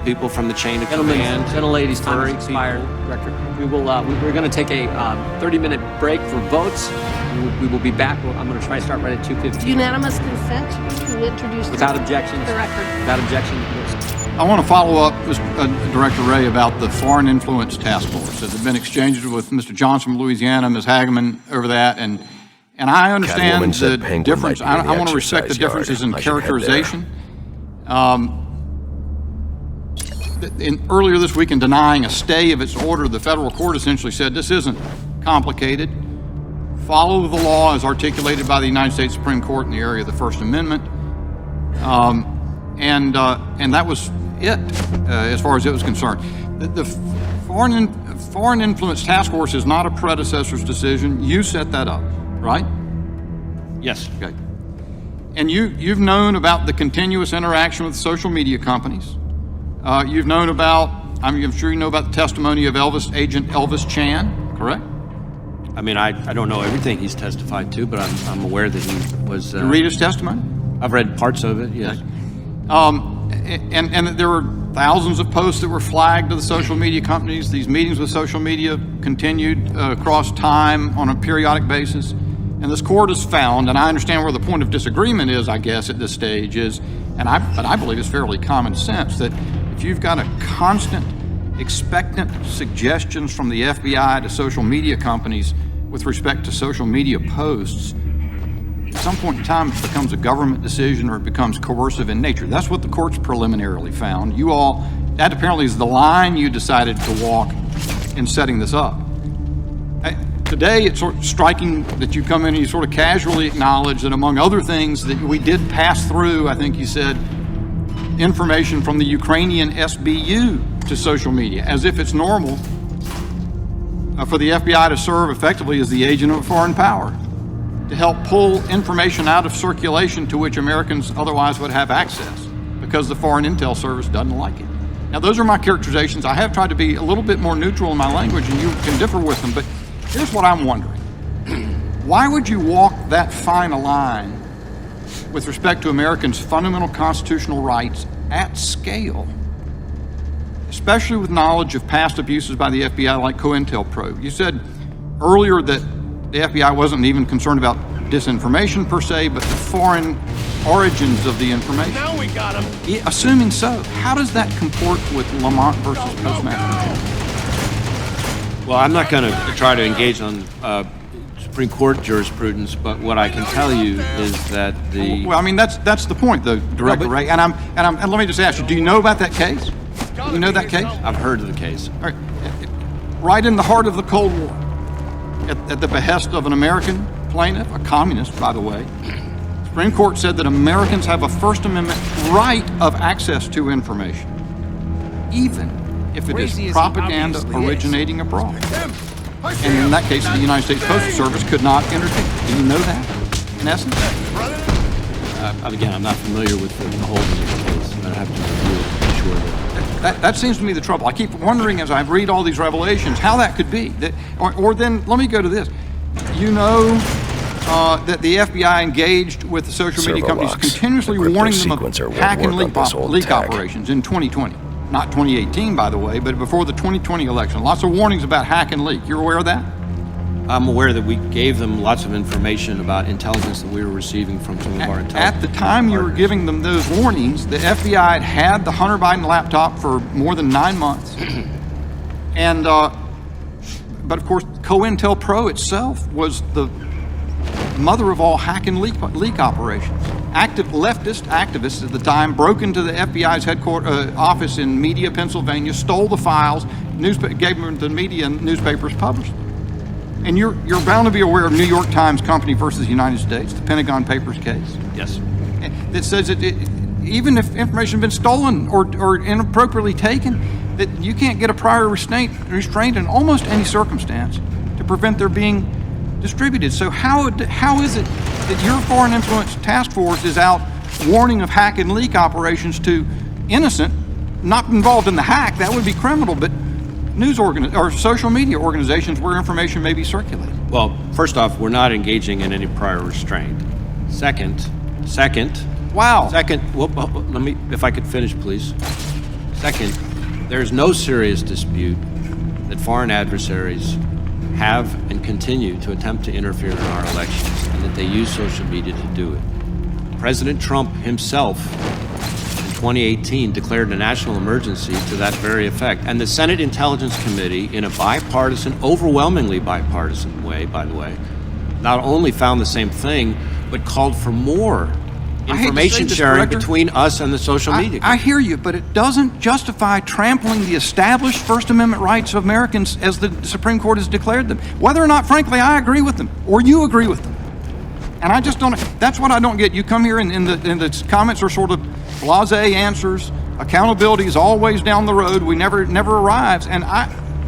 people from the chain of command. Gentlelady's time has expired, Director. We're going to take a 30-minute break for votes. We will be back. I'm going to try to start right at 2:15. Unanimous consent to introduce Without objections. the record. Without objection. I want to follow up, Director Wray, about the Foreign Influence Task Force. There have been exchanges with Mr. Johnson from Louisiana, Ms. Hageman over that, and I understand the difference. I want to respect the differences in characterization. Earlier this week, in denying a stay of its order, the federal court essentially said this isn't complicated. Follow the law as articulated by the United States Supreme Court in the area of the First Amendment. And that was it, as far as it was concerned. The Foreign Influence Task Force is not a predecessor's decision. You set that up, right? Yes. Okay. And you've known about the continuous interaction with social media companies. You've known about, I'm sure you know about the testimony of Agent Elvis Chan, correct? I mean, I don't know everything he's testified to, but I'm aware that he was... Did you read his testimony? I've read parts of it, yes. And there were thousands of posts that were flagged to the social media companies. These meetings with social media continued across time on a periodic basis. And this court has found, and I understand where the point of disagreement is, I guess, at this stage is, but I believe it's fairly common sense, that if you've got a constant, expectant suggestions from the FBI to social media companies with respect to social media posts, at some point in time it becomes a government decision or it becomes coercive in nature. That's what the courts preliminarily found. That apparently is the line you decided to walk in setting this up. Today, it's sort of striking that you come in and you sort of casually acknowledge that, among other things, that we did pass through, I think you said, information from the Ukrainian SBU to social media, as if it's normal for the FBI to serve effectively as the agent of a foreign power, to help pull information out of circulation to which Americans otherwise would have access because the Foreign Intel Service doesn't like it. Now, those are my characterizations. I have tried to be a little bit more neutral in my language, and you can differ with them, but here's what I'm wondering. Why would you walk that fine a line with respect to Americans' fundamental constitutional rights at scale, especially with knowledge of past abuses by the FBI like COINTELPRO? You said earlier that the FBI wasn't even concerned about disinformation per se, but the foreign origins of the information. Now we got him. Assuming so, how does that comport with Lamont versus Postmaster General? Well, I'm not going to try to engage on Supreme Court jurisprudence, but what I can tell you is that the... Well, I mean, that's the point, though, Director Wray. And let me just ask you, do you know about that case? Do you know that case? I've heard of the case. All right. Right in the heart of the Cold War, at the behest of an American plaintiff, a communist, by the way, the Supreme Court said that Americans have a First Amendment right of access to information, even if it is propaganda originating abroad. And in that case, the United States Postal Service could not intervene. Do you know that, in essence? Again, I'm not familiar with the holding of the case. I'd have to review it to be sure that seems to me the trouble. I keep wondering as I read all these revelations how that could be. Or then, let me go to this. You know that the FBI engaged with the social media companies, continuously warning them of hack and leak operations in 2020. Not 2018, by the way, but before the 2020 election. Lots of warnings about hack and leak. You're aware of that? I'm aware that we gave them lots of information about intelligence that we were receiving from some of our intelligence. At the time you were giving them those warnings, the FBI had the Hunter Biden laptop for more than 9 months. And, but of course, COINTELPRO itself was the mother of all hack and leak operations. Active leftist activists at the time broke into the FBI's office in Media, Pennsylvania, stole the files, gave them to the media, and newspapers published them. And you're bound to be aware of New York Times Company versus United States, the Pentagon Papers case. Yes. That says that even if information has been stolen or inappropriately taken, that you can't get a prior restraint in almost any circumstance to prevent their being distributed. So how is it that your Foreign Influence Task Force is out warning of hack and leak operations to innocent, not involved in the hack, that would be criminal, but or social media organizations where information may be circulated? Well, first off, we're not engaging in any prior restraint. Second, Wow. Second, well, let me, if I could finish, please. Second, there's no serious dispute that foreign adversaries have and continue to attempt to interfere in our elections, and that they use social media to do it. President Trump himself in 2018 declared a national emergency to that very effect. And the Senate Intelligence Committee, in a bipartisan, overwhelmingly bipartisan way, by the way, not only found the same thing, but called for more I hate to say information this, sharing Director. between us and the social media. I hear you, but it doesn't justify trampling the established First Amendment rights of Americans as the Supreme Court has declared them. Whether or not, frankly, I agree with them, or you agree with them. And I just don't, that's what I don't get. You come here and the comments are sort of blasé answers. Accountability is always down the road. We never arrives. And